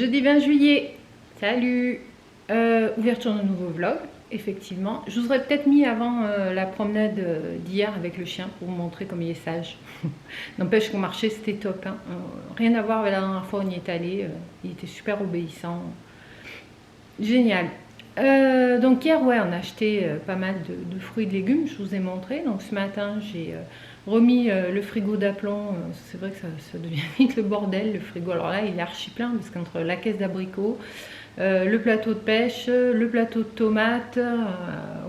Jeudi 20 juillet, salut. Ouverture de nouveau vlog, effectivement. Je vous aurais peut-être mis avant la promenade d'hier avec le chien pour vous montrer comme il est sage. N'empêche qu'au marché c'était top, hein. Rien à voir avec la dernière fois où on y est allé. Il était super obéissant. Génial. Donc hier, ouais, on a acheté pas mal de fruits et de légumes, je vous ai montré. Donc ce matin, j'ai remis le frigo d'aplomb. C'est vrai que ça devient vite le bordel, le frigo. Alors là, il est archi plein parce qu'entre la caisse d'abricots, le plateau de pêche, le plateau de tomates,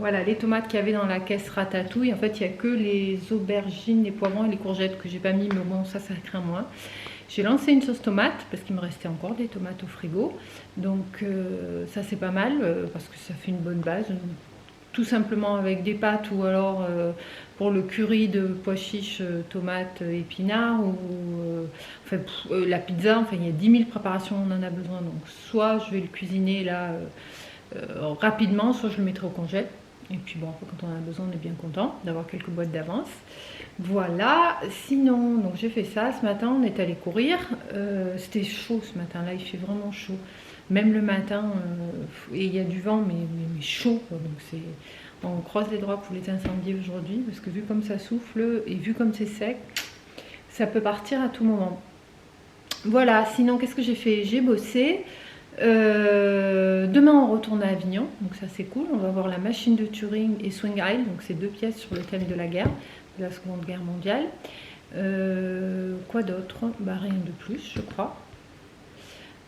voilà, les tomates qu'il y avait dans la caisse ratatouille. En fait, il n'y a que les aubergines, les poivrons et les courgettes que j'ai pas mis, mais bon, ça craint moins. J'ai lancé une sauce tomate parce qu'il me restait encore des tomates au frigo. Donc ça c'est pas mal parce que ça fait une bonne base. Tout simplement avec des pâtes ou alors pour le curry de pois chiches, tomates, épinards ou enfin, la pizza. Enfin il y a 10 000 préparations, on en a besoin. Donc soit je vais le cuisiner là rapidement, soit je le mettrai au congèle. Et puis bon, quand on en a besoin, on est bien content d'avoir quelques boîtes d'avance. Voilà, sinon, donc j'ai fait ça ce matin, on est allé courir. C'était chaud ce matin, là il fait vraiment chaud. Même le matin, et il y a du vent, mais chaud. Donc on croise les doigts pour les incendier aujourd'hui, parce que vu comme ça souffle et vu comme c'est sec, ça peut partir à tout moment. Voilà, sinon qu'est-ce que j'ai fait? J'ai bossé. Demain on retourne à Avignon, donc ça c'est cool. On va voir la machine de Turing et Swing Isle, donc c'est deux pièces sur le thème de la guerre, de la Seconde Guerre mondiale. Quoi d'autre? Bah rien de plus, je crois.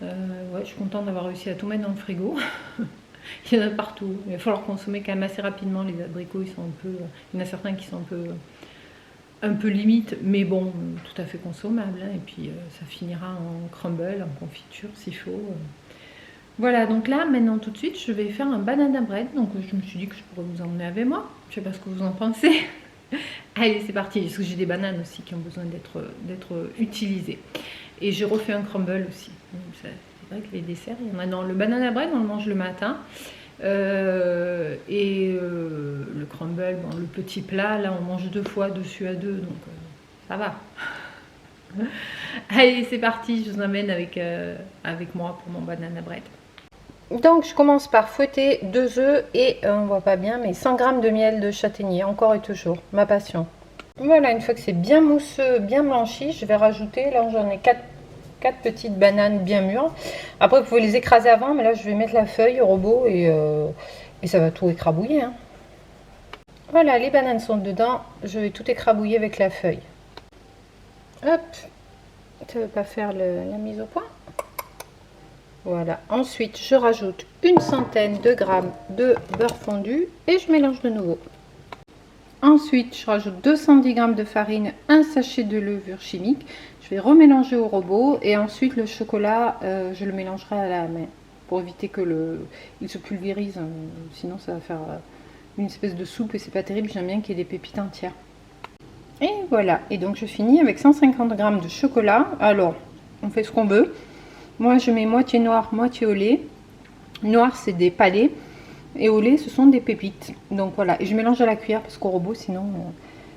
Ouais, je suis contente d'avoir réussi à tout mettre dans le frigo. Il y en a partout. Il va falloir consommer quand même assez rapidement. Les abricots, ils sont un peu. Il y en a certains qui sont un peu limite, mais bon, tout à fait consommable. Hein. Et puis ça finira en crumble, en confiture s'il faut. Voilà, donc là, maintenant tout de suite, je vais faire un banana bread. Donc je me suis dit que je pourrais vous emmener avec moi. Je sais pas ce que vous en pensez. Allez, c'est parti. Parce que j'ai des bananes aussi qui ont besoin d'être utilisées. Et j'ai refait un crumble aussi. C'est vrai que les desserts, il y en a dans le banana bread, on le mange le matin. Le crumble, bon, le petit plat, là on mange 2 fois dessus à 2, donc ça va. Allez, c'est parti, je vous emmène avec moi pour mon banana bread. Donc je commence par fouetter 2 œufs et on voit pas bien, mais 100 g de miel de châtaignier, encore et toujours, ma passion. Voilà, une fois que c'est bien mousseux, bien blanchi, je vais rajouter, là j'en ai 4 petites bananes bien mûres. Après, vous pouvez les écraser avant, mais là je vais mettre la feuille au robot et ça va tout écrabouiller. Hein. Voilà, les bananes sont dedans, je vais tout écrabouiller avec la feuille. Hop, ça ne veut pas faire la mise au point. Voilà, ensuite je rajoute une centaine de grammes de beurre fondu et je mélange de nouveau. Ensuite, je rajoute 210 g de farine, un sachet de levure chimique. Je vais remélanger au robot et ensuite le chocolat, je le mélangerai à la main pour éviter que il se pulvérise. Sinon, ça va faire une espèce de soupe et c'est pas terrible. J'aime bien qu'il y ait des pépites entières. Et voilà. Et donc, je finis avec 150 g de chocolat. Alors, on fait ce qu'on veut. Moi, je mets moitié noir, moitié au lait. Noir, c'est des palets. Et au lait, ce sont des pépites. Donc voilà, et je mélange à la cuillère parce qu'au robot, sinon,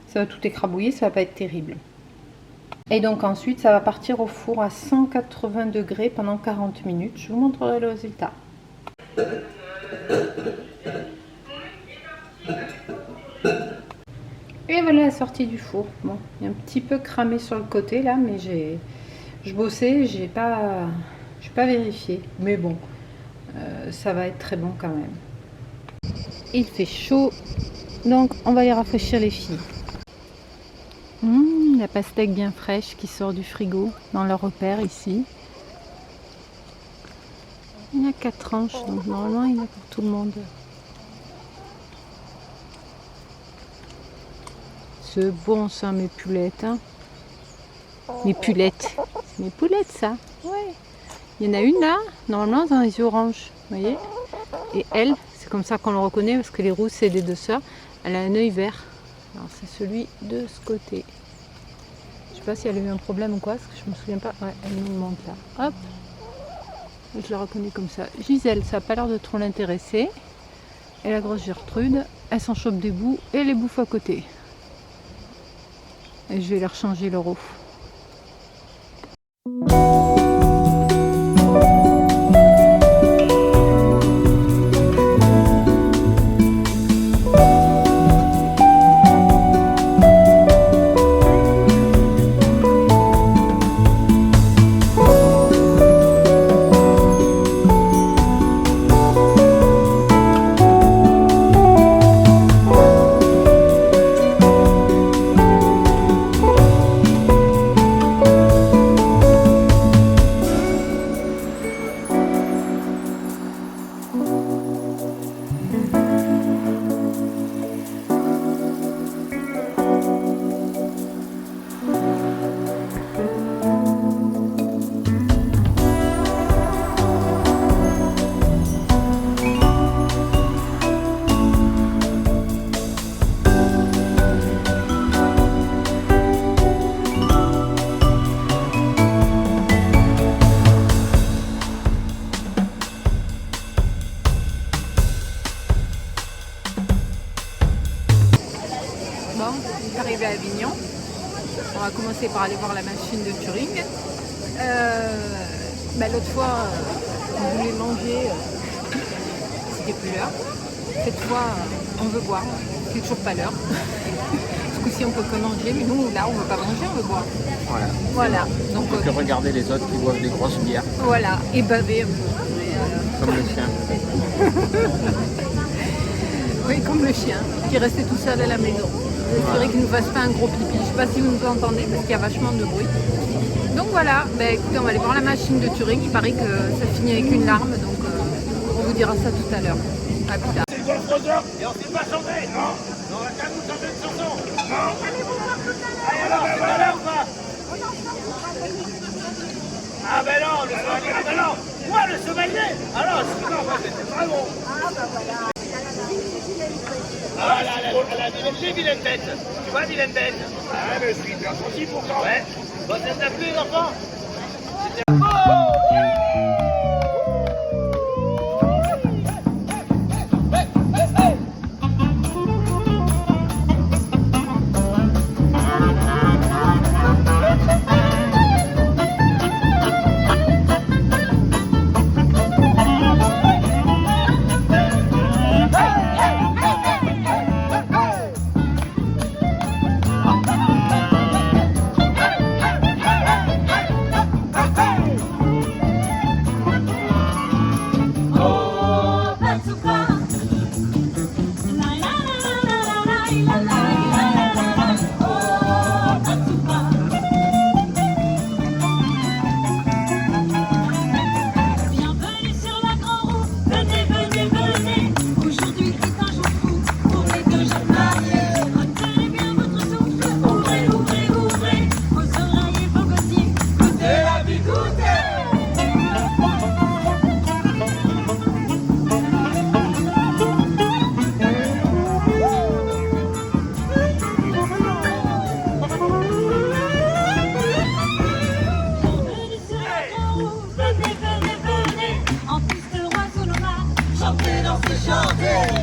ça va tout écrabouiller, ça va pas être terrible. Et donc ensuite, ça va partir au four à 180 degrés pendant 40 minutes. Je vous montrerai le résultat. Et voilà la sortie du four. Bon, il est un petit peu cramé sur le côté là, mais je bossais, j'ai pas vérifié. Mais bon, ça va être très bon quand même. Il fait chaud, donc on va les rafraîchir les filles. La pastèque bien fraîche qui sort du frigo dans leur repère ici. Il y a 4 tranches, donc normalement il y en a pour tout le monde. C'est bon ça mes poulettes. Hein. Mes poulettes. Mes poulettes ça. Ouais. Il y en a une là, normalement dans les yeux oranges. Vous voyez. Et elle, c'est comme ça qu'on le reconnaît parce que les rousses c'est des 2 sœurs. Elle a un œil vert. Alors c'est celui de ce côté. Je sais pas si elle a eu un problème ou quoi, parce que je me souviens pas. Ouais, elle nous monte là. Hop. Je la reconnais comme ça. Gisèle, ça n'a pas l'air de trop l'intéresser. Et la grosse Gertrude, elle s'en chope des bouts et les bouffe à côté. Et je vais leur changer leur eau. vacances, on est arrivé à Avignon. On va commencer par aller voir la machine de Turing. L'autre fois, on voulait manger, c'était plus l'heure. Cette fois, on veut boire, c'est toujours pas l'heure. Ce coup-ci, on peut que manger, mais nous, là, on veut pas manger, on veut boire. Voilà. Donc, que regarder les autres qui boivent des grosses bières. Voilà, et baver un peu. Comme le chien. Oui, comme le chien, qui restait tout seul à la maison. J'espérais qu'il ne nous fasse pas un gros pipi. Je ne sais pas si vous nous entendez, parce qu'il y a vachement de bruit. Donc voilà, écoutez, on va aller voir la machine de Turing. Il paraît que ça finit avec une larme, donc on vous dira ça tout à l'heure. À plus tard. C'est le golf roseur et on ne sait pas chanter. Non, on va quand même nous chanter une chanson. Non. Allez vous voir tout à l'heure. Allez alors, c'est à l'heure ou pas? Ah ben non, le chevalier. Ah ben non, moi le chevalier. Alors, excuse-moi, moi c'était très bon. Ah ben voilà. Ah, elle a des vilaines têtes. Tu vois, vilaine tête. Ah, mais je suis bien gentil pourtant. Ouais. Bon, ça t'a plu, les enfants?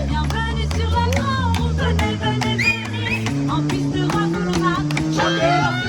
Bienvenue sur la Grande, venez, venez, venez. En piste de roi que l'on a chanté dans ce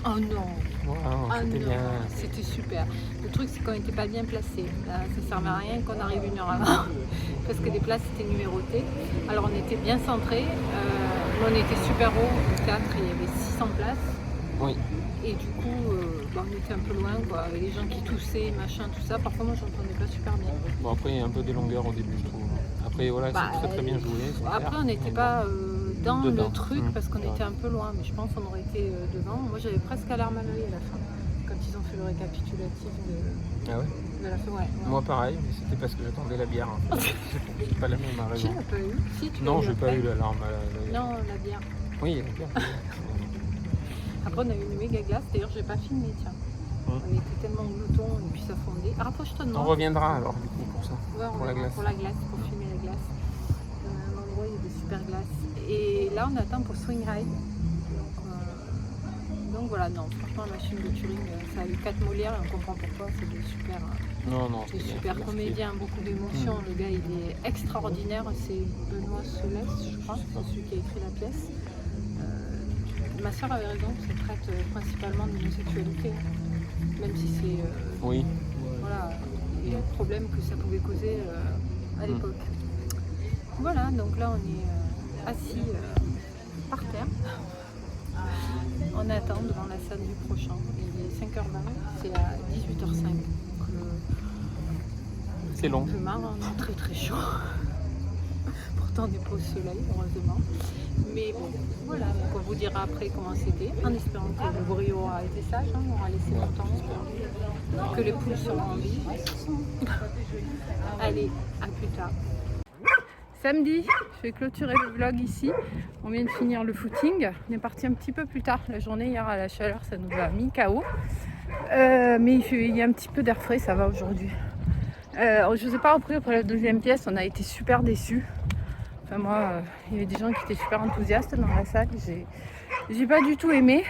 Oh non, Wow, c'était bien. C'était super. Le truc, c'est qu'on n'était pas bien placés. Ça ne servait à rien qu'on arrive une heure avant, parce que les places étaient numérotées. Alors on était bien centrés, on était super haut, au théâtre, il y avait 600 places. Oui. Et du coup, on était un peu loin, quoi, avec les gens qui toussaient, machin, tout ça. Par contre, moi, j'entendais pas super bien. Bon, après, il y a un peu des longueurs au début, je trouve. Après, voilà, c'est très très bien joué. Après, on n'était pas dans Dedans. le truc parce qu'on Ouais. était un peu loin, mais je pense qu'on aurait été devant. Moi j'avais presque la larme à l'œil à la fin, quand ils ont fait le récapitulatif Ah ouais. de la fin. Ouais, ouais. Moi pareil, mais c'était parce que j'attendais la bière. Hein. C'est pas la même Tu raison. l'as pas eu? Si, tu Non, l'as j'ai pas après. eu l'alarme à l'œil. Non, la bière. Oui, la bière. Après on a eu une méga glace, d'ailleurs j'ai pas filmé, tiens. On était tellement gloutons et puis ça fondait. Rapproche-toi de moi. On reviendra alors du coup pour ça. Ouais, on pour la verra glace. pour la glace, pour filmer la glace. Un endroit où il y a des super glaces. Et là, on attend pour Swing High. Donc voilà, non, franchement, la machine de Turing, ça a eu 4 Molières et on comprend pourquoi. C'est des super, Non, des c'était super bien, comédiens, beaucoup d'émotions. Le gars, il est extraordinaire. C'est Benoît Solès, je crois, c'est celui qui a écrit la pièce. Ma soeur avait raison, ça traite principalement d'homosexualité, même si c'est Oui. voilà, et le problème que ça pouvait causer à l'époque. Voilà, donc là on est assis par terre. On attend devant la salle du prochain. Il est 5h20, c'est à 18h05. Donc C'est long. un peu marrant, on est très très chaud. Pourtant on n'est pas au soleil, heureusement. Mais bon, voilà, donc on vous dira après comment c'était, en espérant que le bruit aura été sage, hein, on aura laissé longtemps, que les poules seront en vie. Allez, à plus tard. Samedi, je vais clôturer le vlog ici. On vient de finir le footing. On est parti un petit peu plus tard. La journée hier à la chaleur, ça nous a mis KO. Mais il y a un petit peu d'air frais, ça va aujourd'hui. Je ne vous ai pas repris pour la deuxième pièce, on a été super déçus. Enfin moi, il y avait des gens qui étaient super enthousiastes dans la salle. J'ai pas du tout aimé.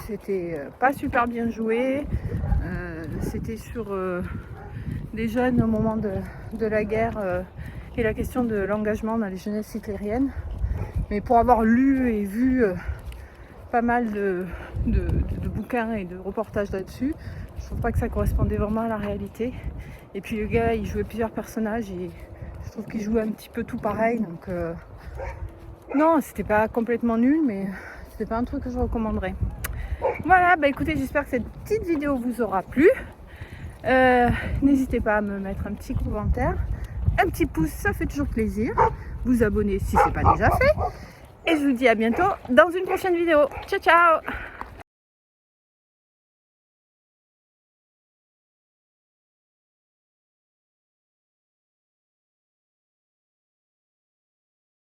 C'était pas super bien joué. C'était sur des jeunes au moment de la guerre et la question de l'engagement dans les jeunesses hitlériennes. Mais pour avoir lu et vu pas mal de bouquins et de reportages là-dessus, je trouve pas que ça correspondait vraiment à la réalité. Et puis le gars, il jouait plusieurs personnages et je trouve qu'il jouait un petit peu tout pareil. Donc non, c'était pas complètement nul, mais c'était pas un truc que je recommanderais. Voilà, bah écoutez, j'espère que cette petite vidéo vous aura plu. N'hésitez pas à me mettre un petit commentaire, un petit pouce, ça fait toujours plaisir. Vous abonner si c'est pas déjà fait. Et je vous dis à bientôt dans une prochaine vidéo. Ciao ciao!